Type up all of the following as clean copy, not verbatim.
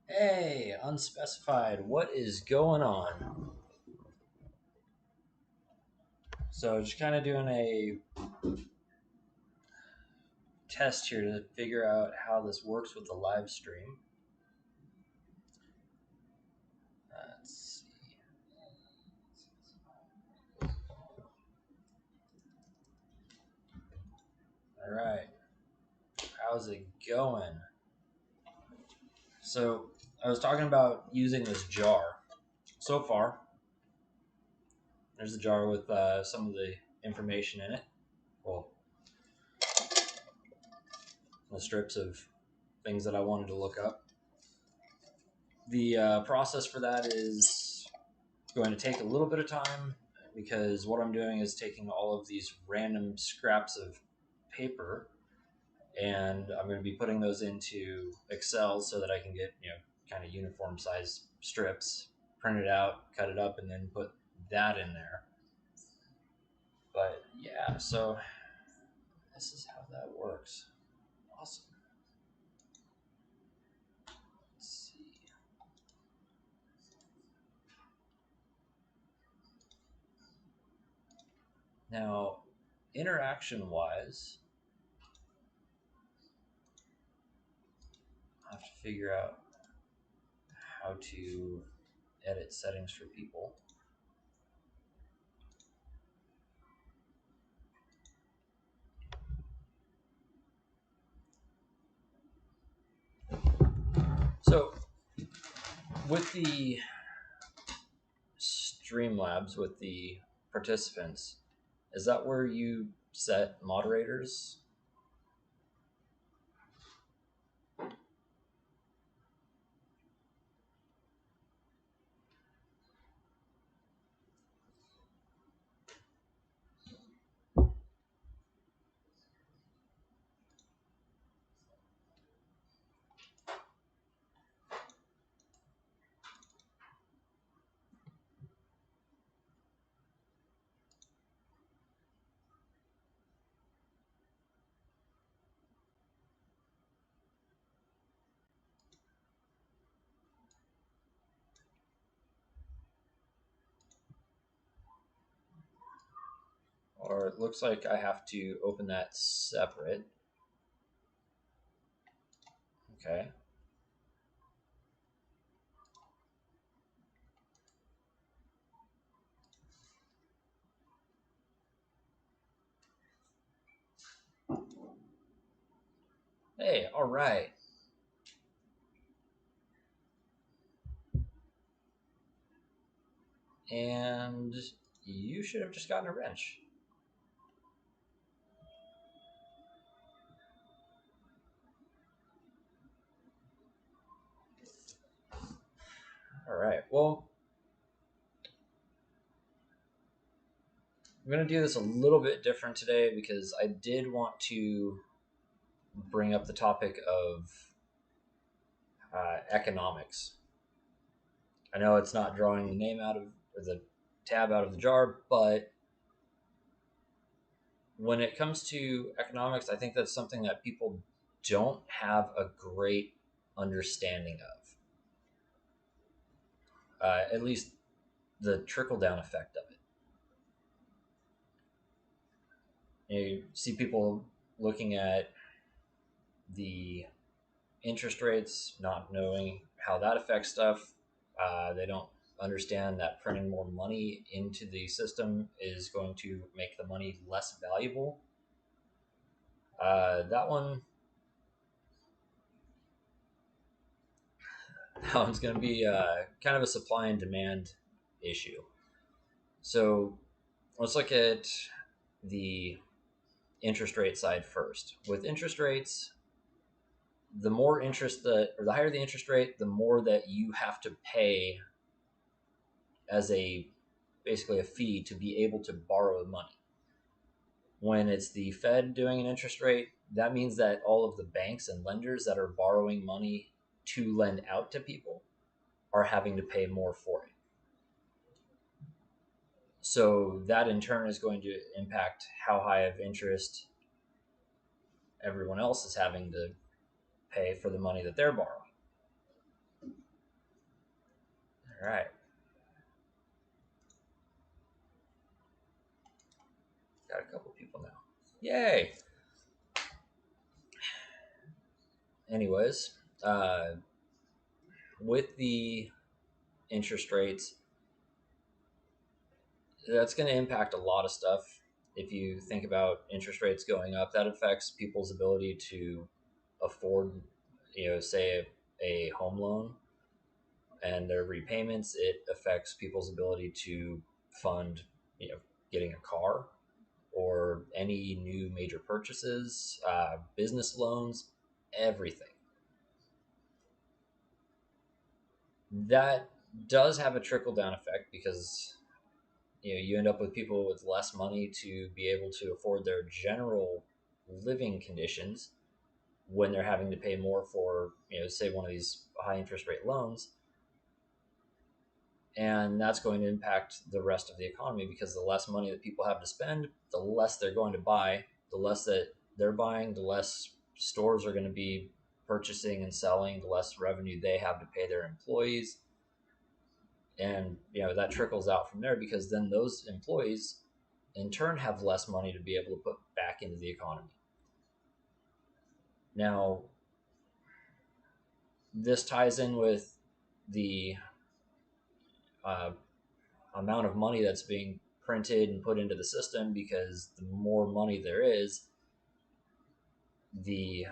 Hey, unspecified, what is going on? So, just kind of doing a test here to figure out how this works with the live stream. Let's see. All right, how's it going? So, I was talking about using this jar. So far, there's a jar with some of the information in it. Well, the strips of things that I wanted to look up. The process for that is going to take a little bit of time because what I'm doing is taking all of these random scraps of paper and I'm going to be putting those into Excel so that I can get, kind of uniform size strips, print it out, cut it up, and then put that in there. But yeah, so this is how that works. Awesome. Let's see. Now, interaction wise, I have to figure out how to edit settings for people. So, with the Streamlabs, with the participants, is that where you set moderators? Or it looks like I have to open that separate. Okay. Hey, all right. And you should have just gotten a wrench. All right. Well, I'm going to do this a little bit different today because I did want to bring up the topic of economics. I know it's not drawing the name out of or the tab out of the jar, but when it comes to economics, I think that's something that people don't have a great understanding of. At least the trickle down effect of it. You see people looking at the interest rates, not knowing how that affects stuff. They don't understand that printing more money into the system is going to make the money less valuable. That one, that one's going to be kind of a supply and demand issue. So let's look at the interest rate side first. With interest rates, the more interest that, or the higher the interest rate, the more that you have to pay as a basically a fee to be able to borrow money. When it's the Fed doing an interest rate, that means that all of the banks and lenders that are borrowing money to lend out to people are having to pay more for it. So that in turn is going to impact how high of interest everyone else is having to pay for the money that they're borrowing. All right. Got a couple people now. Yay. Anyways, uh, with the interest rates, that's going to impact a lot of stuff. If you think about interest rates going up, that affects people's ability to afford, say a home loan and their repayments. It affects people's ability to fund, getting a car or any new major purchases, business loans, everything. That does have a trickle down effect because you end up with people with less money to be able to afford their general living conditions when they're having to pay more for, say one of these high interest rate loans. And that's going to impact the rest of the economy because the less money that people have to spend, the less they're going to buy. The less that they're buying, the less stores are going to be purchasing and selling, the less revenue they have to pay their employees. And that trickles out from there because then those employees in turn have less money to be able to put back into the economy. Now, this ties in with the uh, amount of money that's being printed and put into the system, because the more money there is, the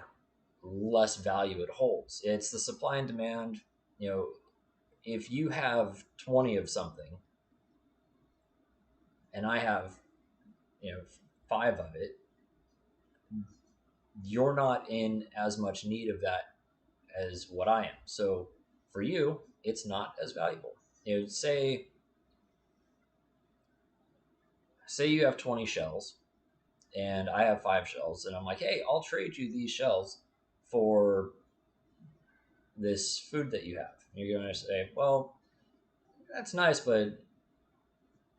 less value it holds. It's the supply and demand. If you have 20 of something and I have, 5 of it, you're not in as much need of that as what I am. So for you, it's not as valuable. Say you have 20 shells and I have 5 shells, and I'm like, hey, I'll trade you these shells for this food that you have. You're going to say, well, that's nice, but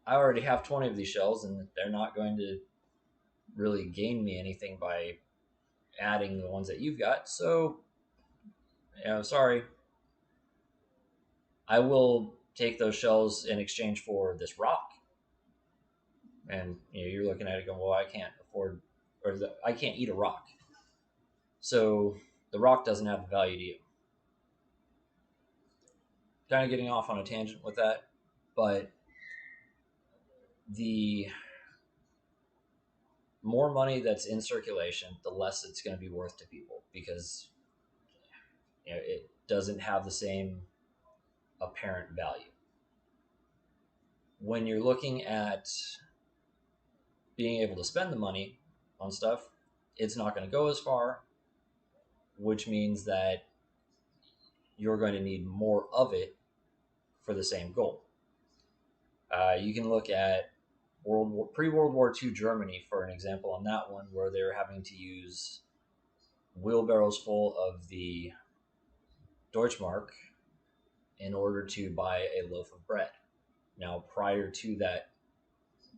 I already have 20 of these shells, and they're not going to really gain me anything by adding the ones that you've got. So, sorry. I will take those shells in exchange for this rock. And you're looking at it going, well, I can't afford, I can't eat a rock. So the rock doesn't have the value to you. Kind of getting off on a tangent with that, but the more money that's in circulation, the less it's going to be worth to people because it doesn't have the same apparent value. When you're looking at being able to spend the money on stuff, it's not going to go as far, which means that you're going to need more of it for the same goal. You can look at pre-World War II Germany for an example on that one, where they were having to use wheelbarrows full of the Deutschmark in order to buy a loaf of bread. Now, prior to that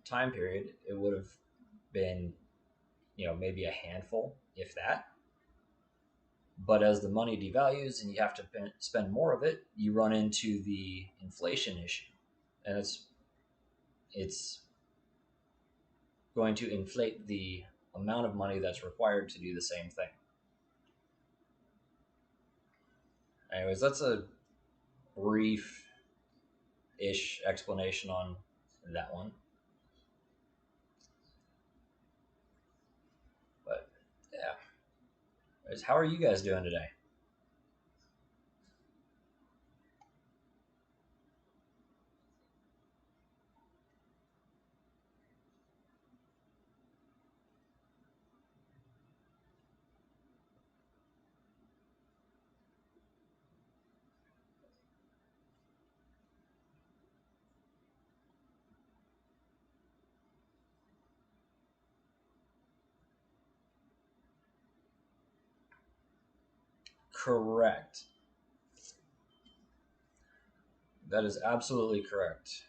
time period, it would have been, maybe a handful, if that. But as the money devalues and you have to spend more of it, you run into the inflation issue, and it's going to inflate the amount of money that's required to do the same thing. Anyways, that's a brief-ish explanation on that one. But yeah, anyways, how are you guys doing today? Correct. That is absolutely correct.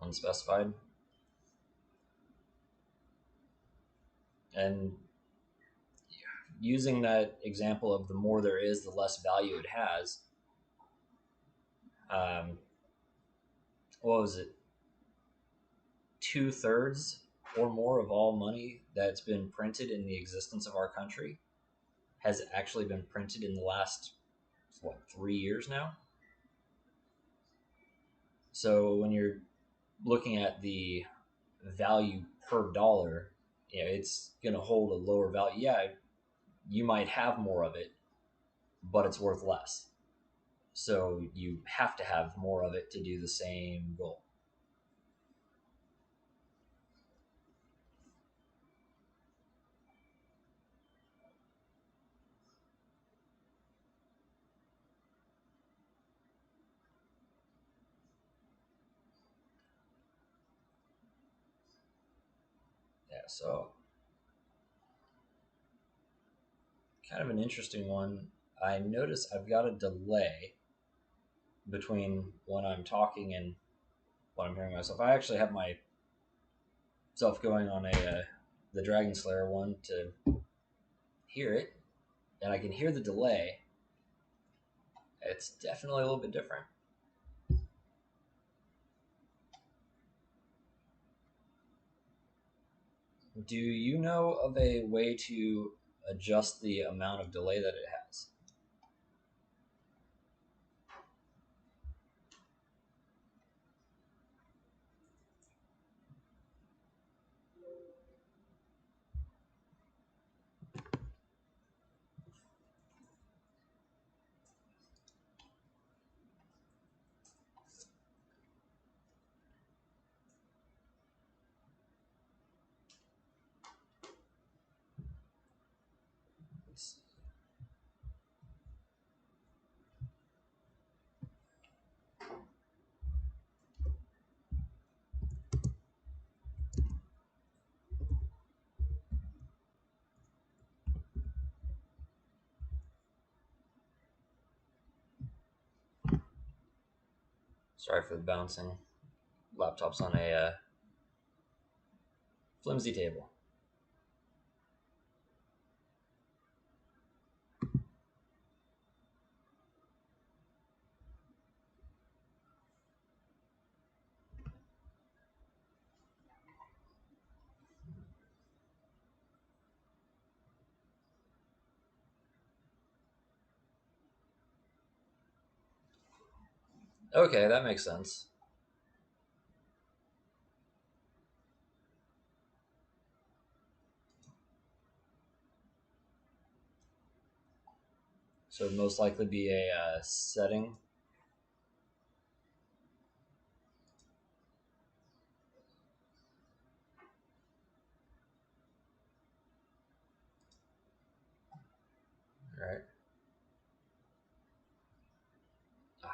Unspecified. And using that example of the more there is, the less value it has. Um, what was it, 2/3 or more of all money that's been printed in the existence of our country has actually been printed in the last, what, 3 years now. So when you're looking at the value per dollar, it's going to hold a lower value. Yeah, you might have more of it, but it's worth less. So you have to have more of it to do the same goal. Yeah, so kind of an interesting one. I notice I've got a delay between when I'm talking and when I'm hearing myself. I actually have myself going on the Dragon Slayer one to hear it, and I can hear the delay. It's definitely a little bit different. Do you know of a way to adjust the amount of delay that it has? Sorry for the bouncing. Laptop's on a flimsy table. Okay, that makes sense. So it'd most likely be a setting. Right. Ah,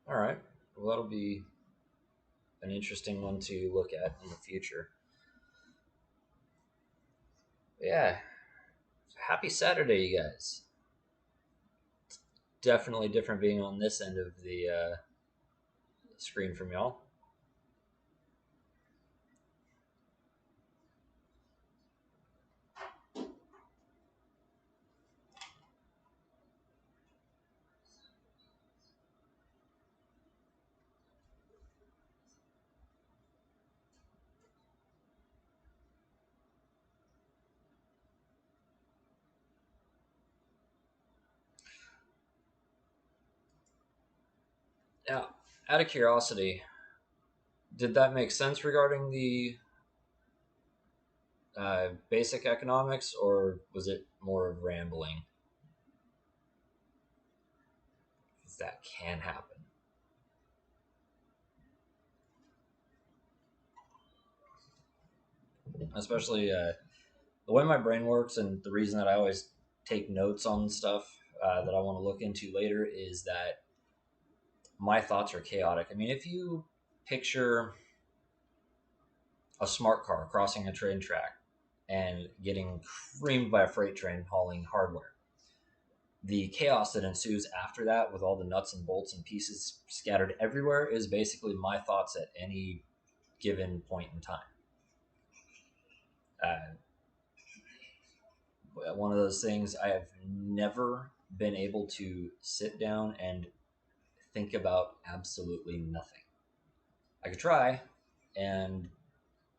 all right. Well, that'll be an interesting one to look at in the future. But yeah. Happy Saturday, you guys. Definitely different being on this end of the screen from y'all. Now, out of curiosity, did that make sense regarding the basic economics, or was it more of rambling? 'Cause that can happen. Especially the way my brain works, and the reason that I always take notes on stuff that I want to look into later is that my thoughts are chaotic. I mean, if you picture a smart car crossing a train track and getting creamed by a freight train hauling hardware, the chaos that ensues after that with all the nuts and bolts and pieces scattered everywhere is basically my thoughts at any given point in time. Uh, one of those things I have never been able to sit down and think about absolutely nothing. I could try, and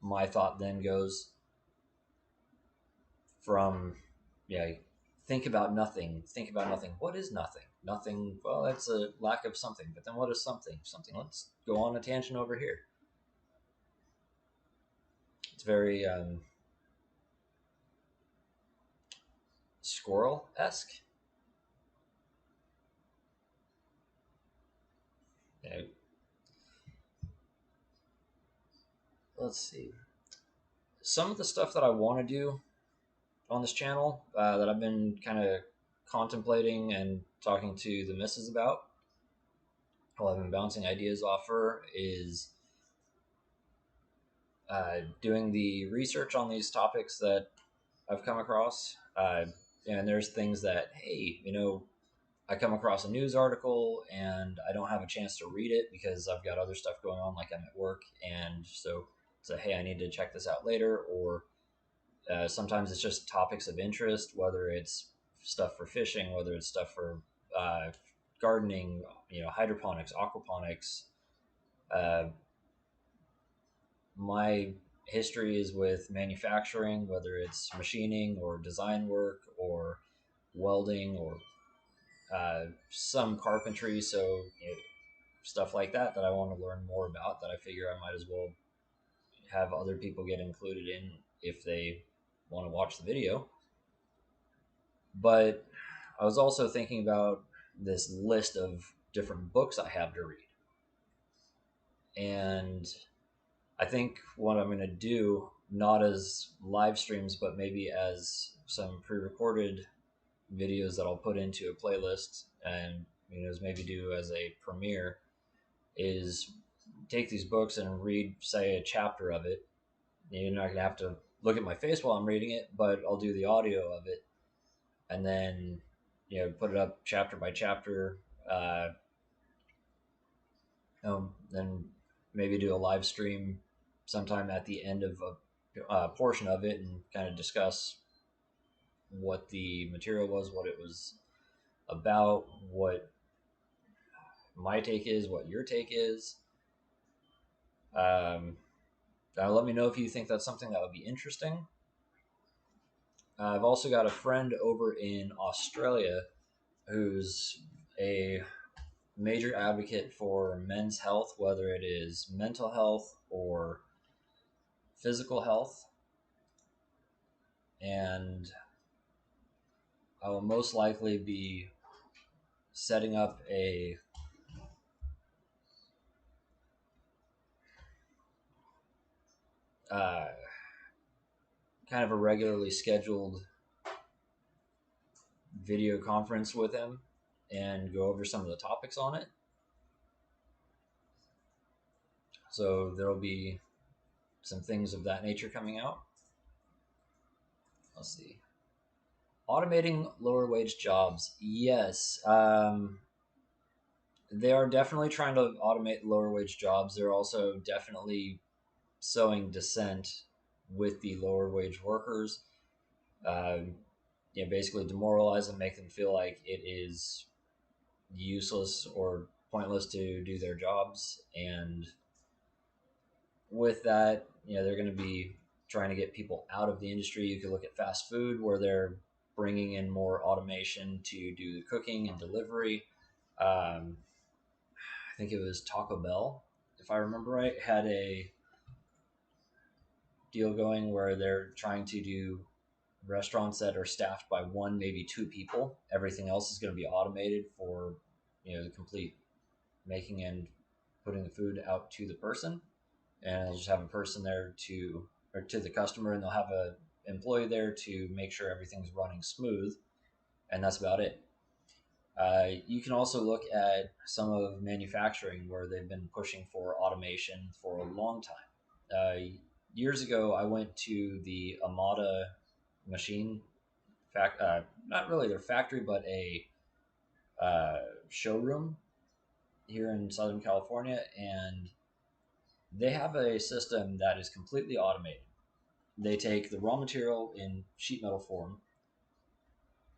my thought then goes from, yeah, think about nothing. What is nothing? Nothing, well, that's a lack of something, but then what is something? Something, let's go on a tangent over here. It's very squirrel-esque. Yeah, let's see. Some of the stuff that I want to do on this channel that I've been kind of contemplating and talking to the missus about while I've been bouncing ideas off her is doing the research on these topics that I've come across. And there's things that, hey, I come across a news article and I don't have a chance to read it because I've got other stuff going on, like I'm at work. And so say, hey, I need to check this out later. Or sometimes it's just topics of interest, whether it's stuff for fishing, whether it's stuff for uh, gardening, hydroponics, aquaponics. Uh, my history is with manufacturing, whether it's machining or design work or welding or some carpentry. So stuff like that I want to learn more about, that I figure I might as well have other people get included in if they want to watch the video. But I was also thinking about this list of different books I have to read. And I think what I'm going to do, not as live streams, but maybe as some pre recorded videos that I'll put into a playlist and maybe do as a premiere, is take these books and read, say, a chapter of it. You're not going to have to look at my face while I'm reading it, but I'll do the audio of it and then put it up chapter by chapter. Then maybe do a live stream sometime at the end of a portion of it and kind of discuss what the material was, what it was about, what my take is, what your take is. Let me know if you think that's something that would be interesting. I've also got a friend over in Australia who's a major advocate for men's health, whether it is mental health or physical health. And I will most likely be setting up a kind of a regularly scheduled video conference with him and go over some of the topics on it. So there'll be some things of that nature coming out. Let's see. Automating lower wage jobs. Yes. They are definitely trying to automate lower wage jobs. They're also definitely sowing dissent with the lower wage workers. Basically demoralize them, make them feel like it is useless or pointless to do their jobs. And with that, they're going to be trying to get people out of the industry. You could look at fast food, where they're bringing in more automation to do the cooking and delivery. I think it was Taco Bell, if I remember right, had a deal going where they're trying to do restaurants that are staffed by one, maybe two people. Everything else is going to be automated for the complete making and putting the food out to the person, and they'll just have a person there to the customer, and they'll have a employee there to make sure everything's running smooth, and that's about it. You can also look at some of manufacturing where they've been pushing for automation for a long time. Years ago, I went to the Amada machine not really their factory, but a showroom here in Southern California, and they have a system that is completely automated. they take the raw material in sheet metal form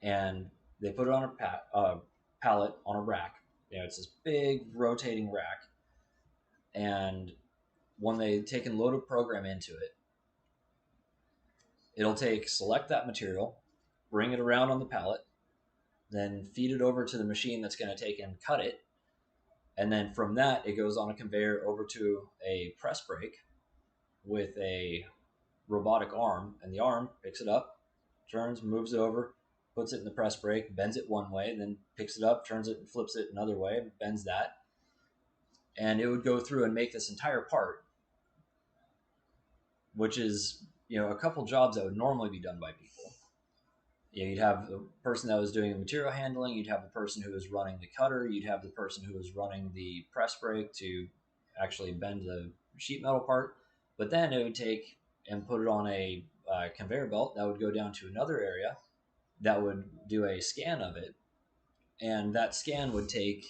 and they put it on a pallet on a rack. It's this big rotating rack, and when they take and load a program into it, it'll select that material, bring it around on the pallet, then feed it over to the machine that's going to take and cut it, and then from that it goes on a conveyor over to a press brake with a robotic arm, and the arm picks it up, turns, moves it over, puts it in the press brake, bends it one way, then picks it up, turns it and flips it another way, bends that, and it would go through and make this entire part, which is a couple jobs that would normally be done by people. You'd have the person that was doing the material handling, you'd have the person who was running the cutter, you'd have the person who was running the press brake to actually bend the sheet metal part, but then it would take and put it on a conveyor belt that would go down to another area that would do a scan of it, and that scan would take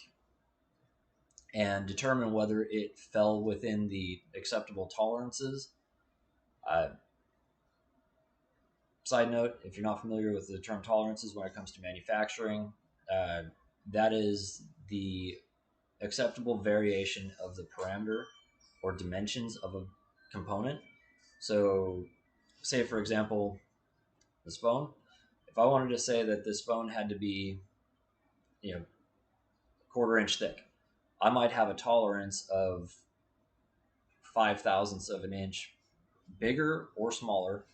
and determine whether it fell within the acceptable tolerances. Uh, Side note, if you're not familiar with the term tolerances when it comes to manufacturing, uh, that is the acceptable variation of the parameter or dimensions of a component. So, say for example, this phone. If I wanted to say that this phone had to be, quarter-inch thick, I might have a tolerance of 5 thousandths of an inch, bigger or smaller,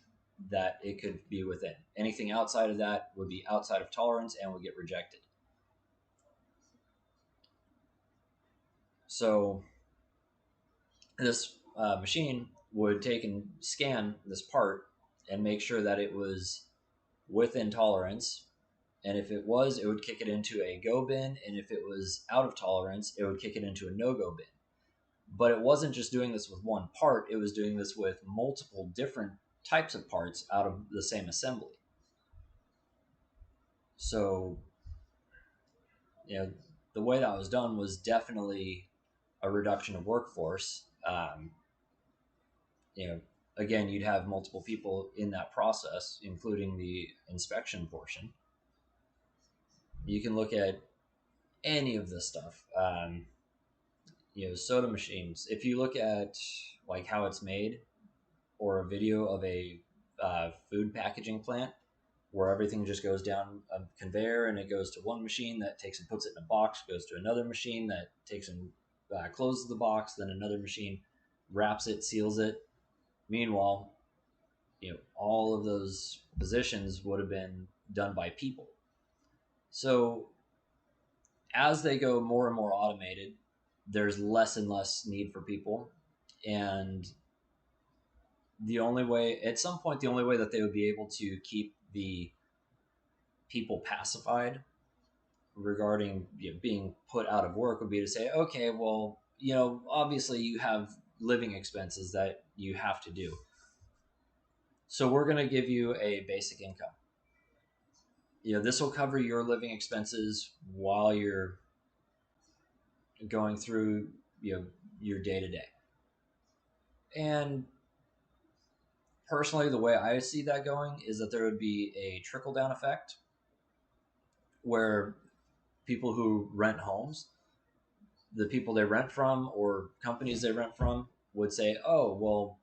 that it could be within. Anything outside of that would be outside of tolerance and would get rejected. So this machine would take and scan this part and make sure that it was within tolerance. And if it was, it would kick it into a go bin. And if it was out of tolerance, it would kick it into a no-go bin. But it wasn't just doing this with one part, it was doing this with multiple different types of parts out of the same assembly. So, the way that was done was definitely a reduction of workforce. Again, you'd have multiple people in that process, including the inspection portion. You can look at any of this stuff. Soda machines. If you look at like how it's made, or a video of a food packaging plant where everything just goes down a conveyor and it goes to one machine that takes and puts it in a box, goes to another machine that takes and closes the box, then another machine wraps it, seals it. Meanwhile, all of those positions would have been done by people. So as they go more and more automated, there's less and less need for people. And the only way, at some point, the only way that they would be able to keep the people pacified regarding being put out of work would be to say, okay, well, obviously you have living expenses that you have to do. So we're going to give you a basic income. This will cover your living expenses while you're going through, your day to day. And personally, the way I see that going is that there would be a trickle down effect where people who rent homes, the people they rent from or companies they rent from would say, oh, well,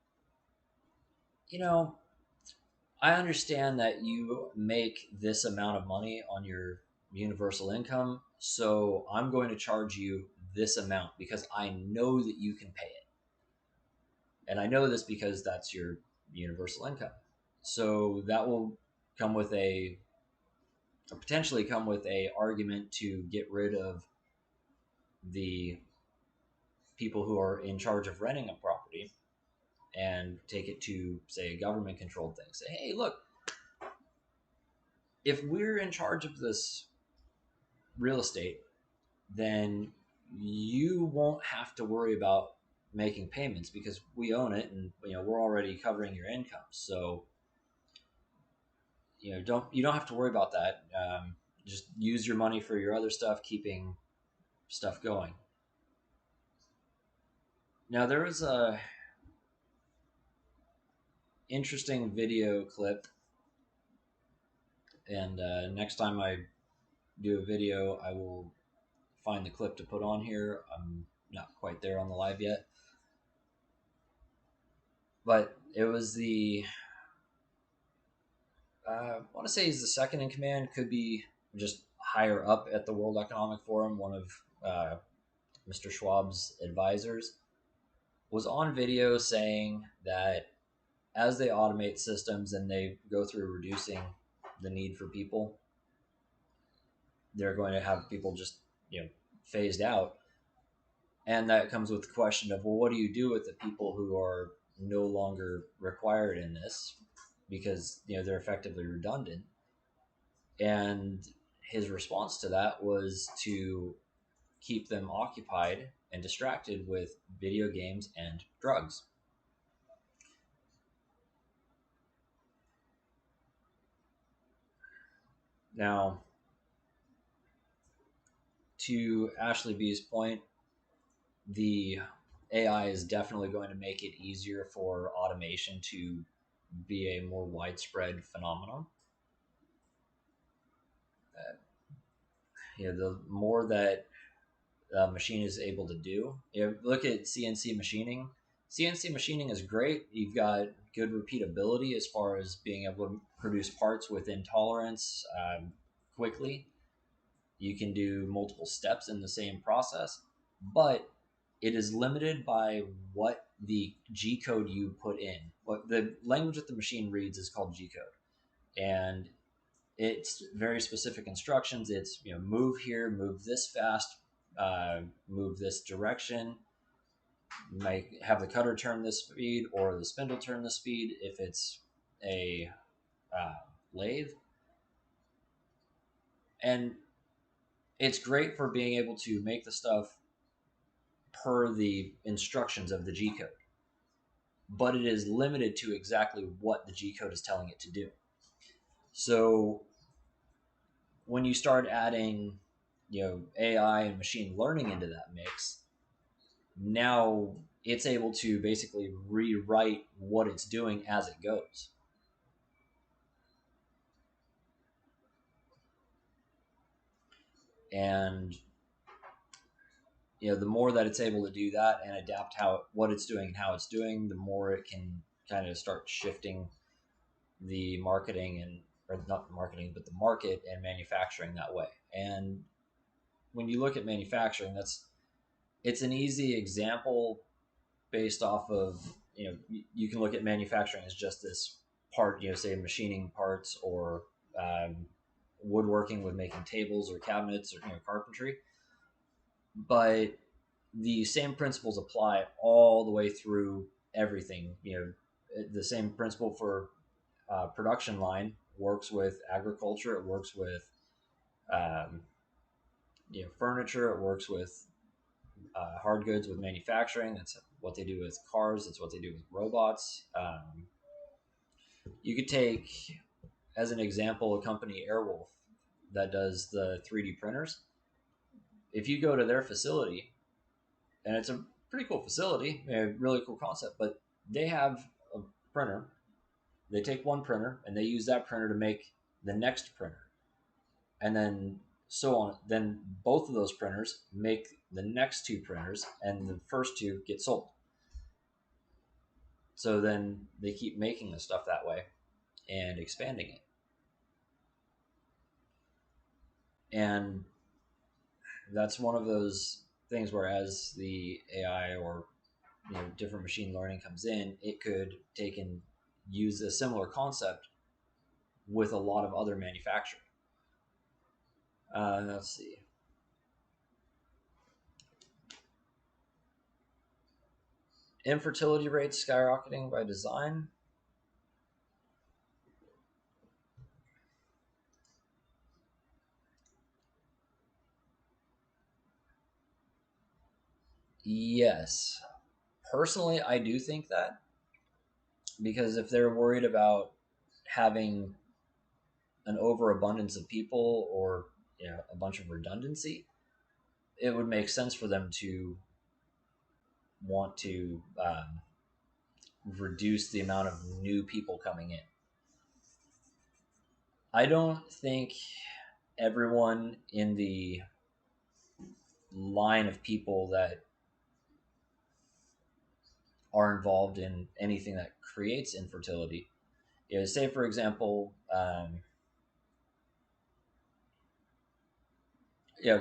I understand that you make this amount of money on your universal income, so I'm going to charge you this amount because I know that you can pay it. And I know this because that's your universal income. So that will come with potentially come with a argument to get rid of the people who are in charge of renting a property and take it to, say, a government controlled thing. Say, hey, look, if we're in charge of this real estate, then you won't have to worry about making payments because we own it and we're already covering your income. So you don't have to worry about that. Just use your money for your other stuff, keeping stuff going. Now there was interesting video clip, and next time I do a video, I will find the clip to put on here. I'm not quite there on the live yet, but it was the I want to say he's the second in command, could be just higher up at the World Economic Forum, one of Mr. Schwab's advisors, was on video saying that as they automate systems and they go through reducing the need for people, they're going to have people just, phased out. And that comes with the question of, well, what do you do with the people who are no longer required in this because, they're effectively redundant? And his response to that was to keep them occupied and distracted with video games and drugs. Now, to Ashley B's point, the AI is definitely going to make it easier for automation to be a more widespread phenomenon. The more that a machine is able to do. Look at CNC machining. CNC machining is great. You've got good repeatability as far as being able to produce parts within tolerance quickly. You can do multiple steps in the same process, but it is limited by what the G code you put in. What the language that the machine reads is called G code, and it's very specific instructions. It's move here, move this fast, move this direction. You might have the cutter turn this speed or the spindle turn the speed if it's a lathe, and it's great for being able to make the stuff per the instructions of the G code, but it is limited to exactly what the G code is telling it to do. So when you start adding, AI and machine learning into that mix, now it's able to basically rewrite what it's doing as it goes. And the more that it's able to do that and adapt what it's doing and how it's doing, the more it can kind of start shifting the marketing or not the marketing, but the market and manufacturing that way. And when you look at manufacturing, it's an easy example based off of, you can look at manufacturing as just this part, say machining parts or woodworking with making tables or cabinets or carpentry. But the same principles apply all the way through everything. The same principle for production line works with agriculture. It works with um, furniture. It works with hard goods with manufacturing. That's what they do with cars. That's what they do with robots. You could take, as an example, a company, Airwolf, that does the 3D printers. If you go to their facility, and it's a pretty cool facility, a really cool concept, but they have a printer. They take one printer and they use that printer to make the next printer. And then so on. Then both of those printers make the next two printers, and the first two get sold. So then they keep making the stuff that way and expanding it. And that's one of those things where, as the AI or different machine learning comes in, it could take and use a similar concept with a lot of other manufacturing. Let's see. Infertility rates skyrocketing by design. Yes. Personally, I do think that, because if they're worried about having an overabundance of people or a bunch of redundancy, it would make sense for them to want to reduce the amount of new people coming in. I don't think everyone in the line of people that are involved in anything that creates infertility, say for example,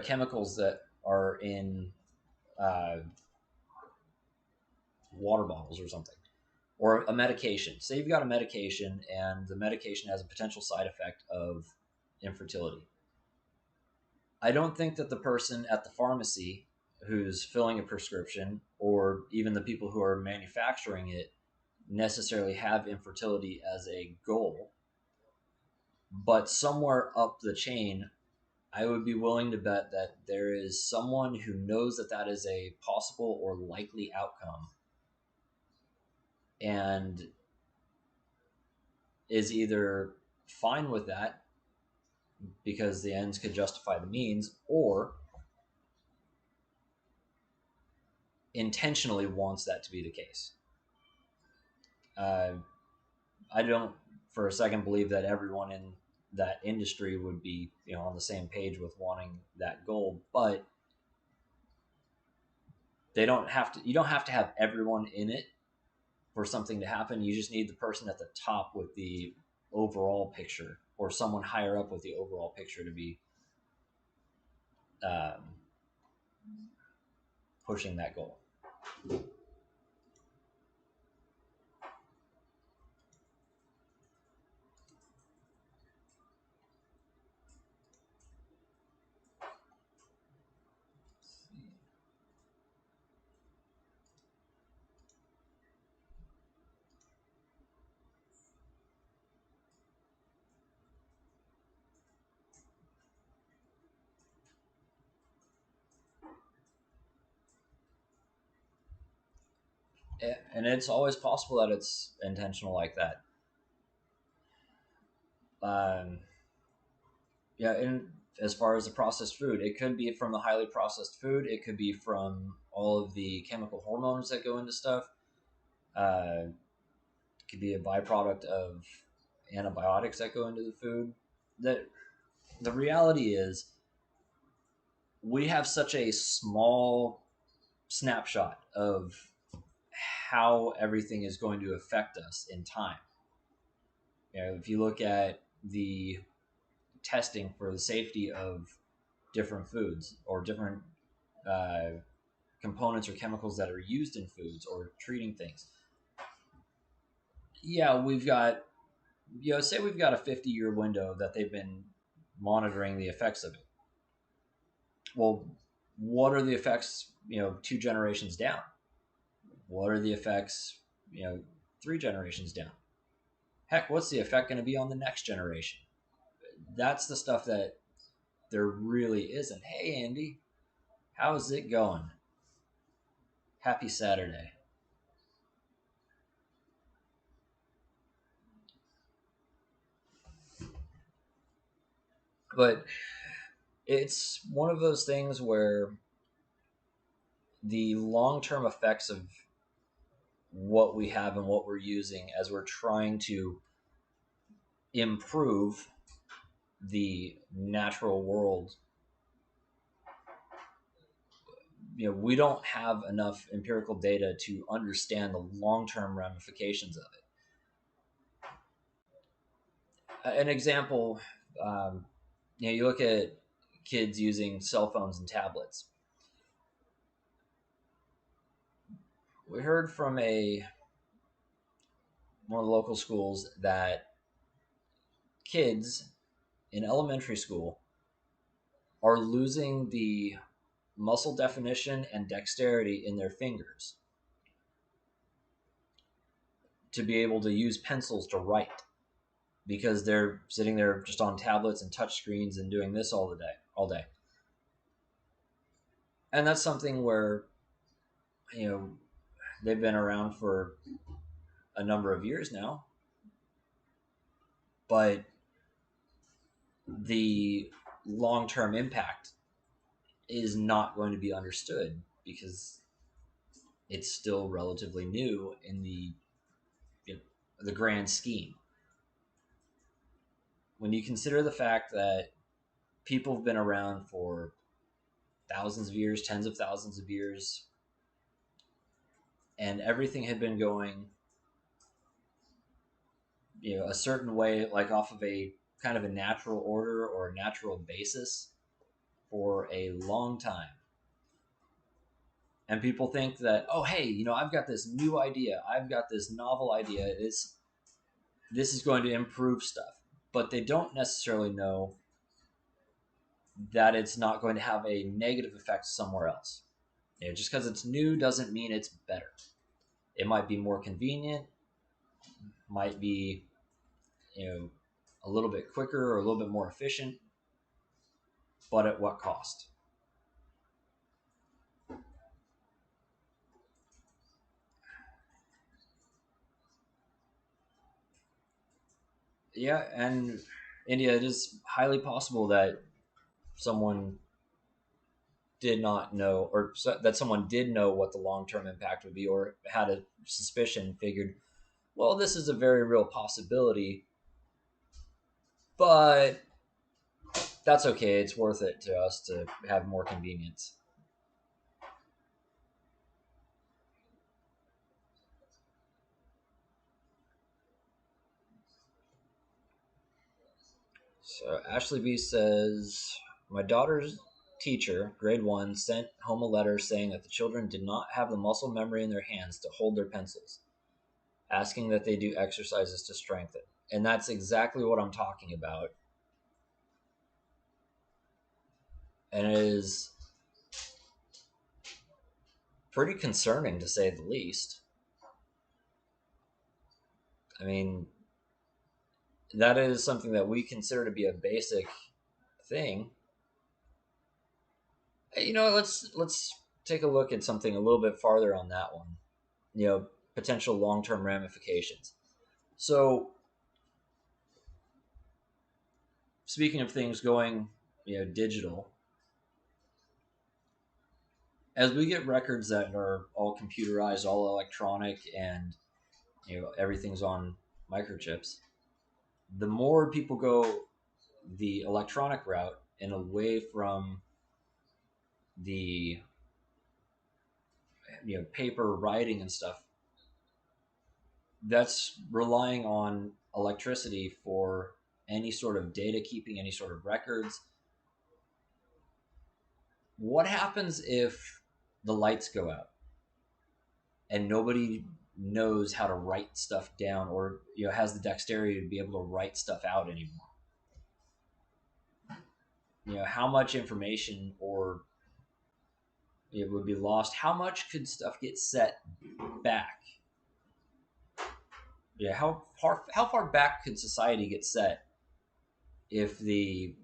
chemicals that are in uh, water bottles or something, or a medication. Say you've got a medication and the medication has a potential side effect of infertility. I don't think that the person at the pharmacy who's filling a prescription, or even the people who are manufacturing it, necessarily have infertility as a goal. But somewhere up the chain, I would be willing to bet that there is someone who knows that that is a possible or likely outcome and is either fine with that because the ends could justify the means, or intentionally wants that to be the case. Uh, I don't for a second believe that everyone in that industry would be, on the same page with wanting that goal, but you don't have to have everyone in it for something to happen. You just need the person at the top with the overall picture, or someone higher up with the overall picture, to be um, pushing that goal. And it's always possible that it's intentional like that. Um, yeah, and as far as the processed food, it could be from the highly processed food. It could be from all of the chemical hormones that go into stuff. It could be a byproduct of antibiotics that go into the food. That the reality is, we have such a small snapshot of how everything is going to affect us in time. If you look at the testing for the safety of different foods, or different uh, components or chemicals that are used in foods or treating things. Yeah, we've got, say we've got a 50-year window that they've been monitoring the effects of it. Well, what are the effects, 2 generations down? What are the effects, 3 generations down? Heck, what's the effect going to be on the next generation? That's the stuff that there really isn't. Hey, Andy, how's it going? Happy Saturday. But it's one of those things where the long-term effects of what we have and what we're using as we're trying to improve the natural world, we don't have enough empirical data to understand the long-term ramifications of it. An example, you look at kids using cell phones and tablets. We heard from one of the local schools that kids in elementary school are losing the muscle definition and dexterity in their fingers to be able to use pencils to write, because they're sitting there just on tablets and touch screens and doing this all day. And that's something where, they've been around for a number of years now, but the long-term impact is not going to be understood because it's still relatively new in the the grand scheme. When you consider the fact that people have been around for thousands of years, tens of thousands of years, and everything had been going, a certain way, like off of a kind of a natural order or a natural basis for a long time. And people think that, oh, hey, I've got this new idea, I've got this novel idea. This is going to improve stuff, but they don't necessarily know that it's not going to have a negative effect somewhere else. Just because it's new doesn't mean it's better. It might be more convenient, might be, a little bit quicker or a little bit more efficient, but at what cost? Yeah, and India, it is highly possible that someone did not know, or that someone did know what the long term impact would be, or had a suspicion, figured, well, this is a very real possibility, but that's okay. It's worth it to us to have more convenience. So Ashley B says, my daughter's teacher, grade one, sent home a letter saying that the children did not have the muscle memory in their hands to hold their pencils, asking that they do exercises to strengthen. And that's exactly what I'm talking about. And it is pretty concerning to say the least. I mean, that is something that we consider to be a basic thing. Let's take a look at something a little bit farther on that one. Potential long-term ramifications. So, speaking of things going, digital, as we get records that are all computerized, all electronic, and everything's on microchips, the more people go the electronic route and away from the paper writing and stuff, that's relying on electricity for any sort of data keeping, any sort of records. What happens if the lights go out and nobody knows how to write stuff down, or has the dexterity to be able to write stuff out anymore? How much information or it would be lost? How much could stuff get set back? How far back could society get set if the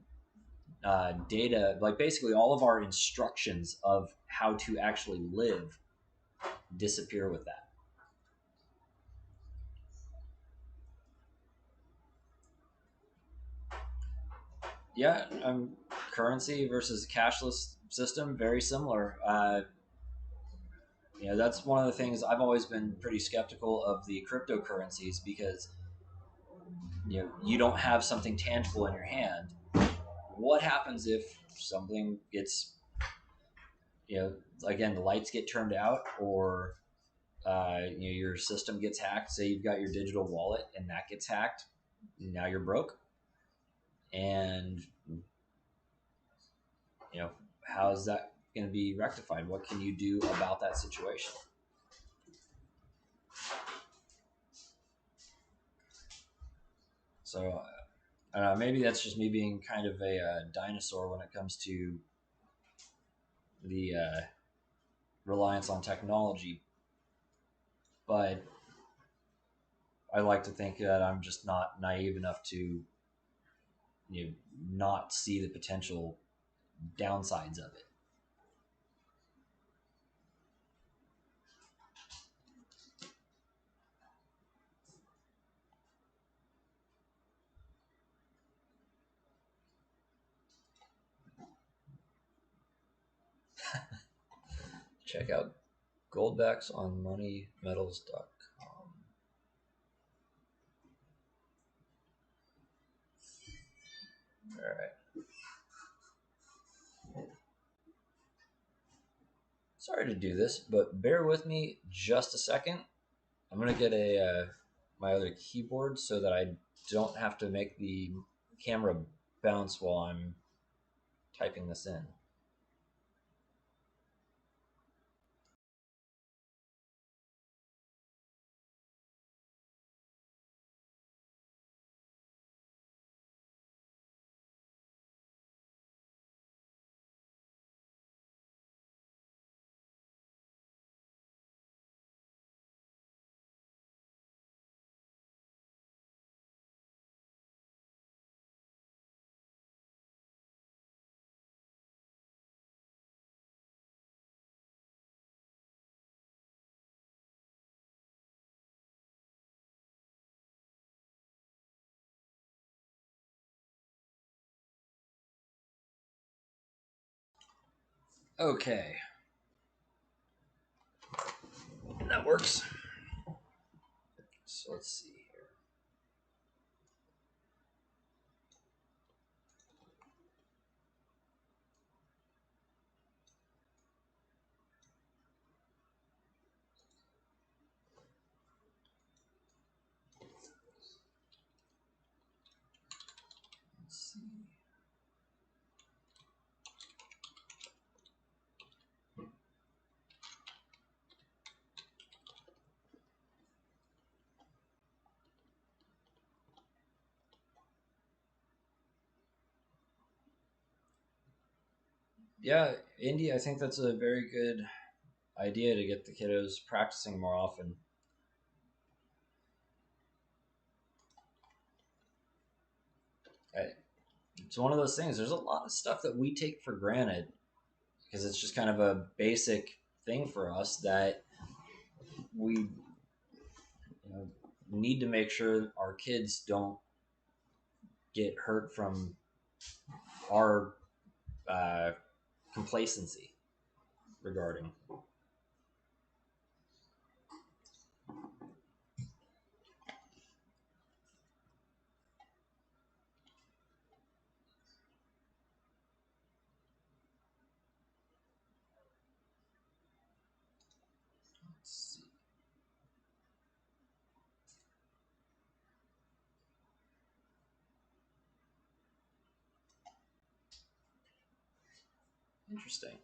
data, like basically all of our instructions of how to actually live, disappear with that? Yeah, currency versus cashless system, very similar. That's one of the things I've always been pretty skeptical of the cryptocurrencies, because you don't have something tangible in your hand. What happens if something gets, again, the lights get turned out, or your system gets hacked? Say you've got your digital wallet and that gets hacked, now you're broke. And how is that going to be rectified? What can you do about that situation? So maybe that's just me being kind of a dinosaur when it comes to the reliance on technology, but I like to think that I'm just not naive enough to not see the potential downsides of it. Check out Goldbacks on moneymetals.com. All right. Sorry to do this, but bear with me just a second. I'm gonna get a my other keyboard so that I don't have to make the camera bounce while I'm typing this in. Okay, that works. So let's see here. Let's see. Yeah, Indy, I think that's a very good idea to get the kiddos practicing more often. It's one of those things. There's a lot of stuff that we take for granted because it's just kind of a basic thing for us that we need to make sure our kids don't get hurt from our uh, complacency regarding. Let's see. Interesting.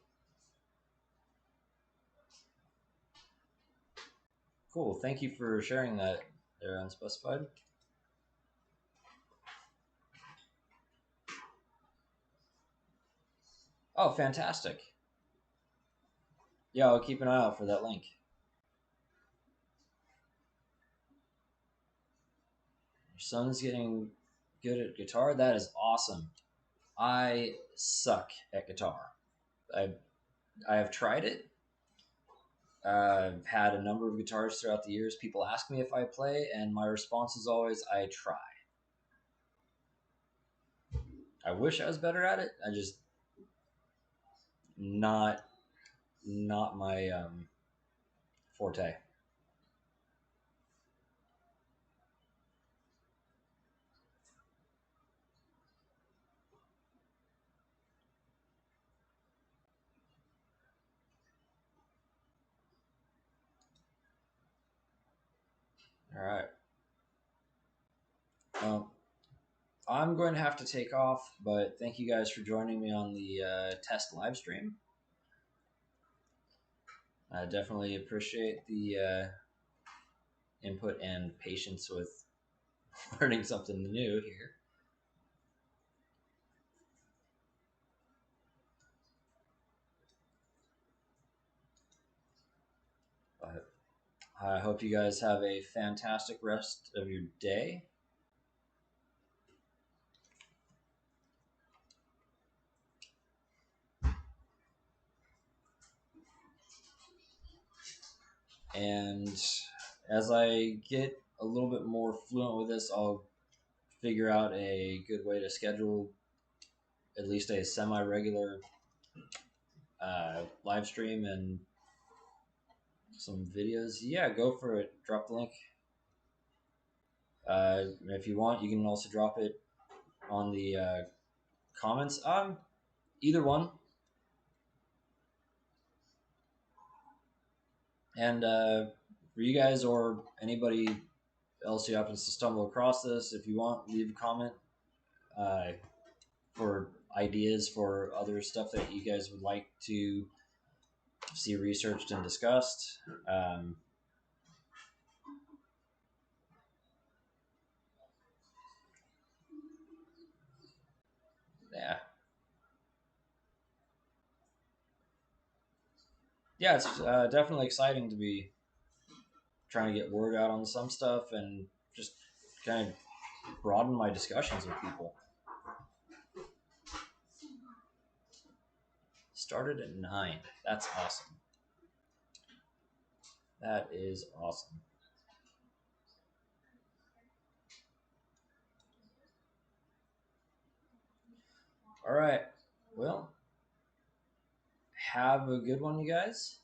Cool. Thank you for sharing that there, Unspecified. Oh, fantastic. Yeah, I'll keep an eye out for that link. Your son's getting good at guitar. That is awesome. I suck at guitar. I I have tried it. I've had a number of guitars throughout the years. People ask me if I play, and my response is always, "I try." I wish I was better at it. I just not not my forte. All right. Well, I'm going to have to take off, but thank you guys for joining me on the test live stream. I definitely appreciate the input and patience with learning something new here. But I hope you guys have a fantastic rest of your day. And as I get a little bit more fluent with this, I'll figure out a good way to schedule at least a semi-regular live stream and some videos. Yeah, go for it. Drop the link. If you want, you can also drop it on the comments? Either one. And for you guys or anybody else who happens to stumble across this, if you want, leave a comment uh, for ideas for other stuff that you guys would like to see researched and discussed. Yeah. Yeah, it's definitely exciting to be trying to get word out on some stuff and just kind of broaden my discussions with people. Started at 9. That's awesome. That is awesome. All right. Well, have a good one, you guys.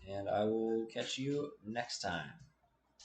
And I will catch you next time.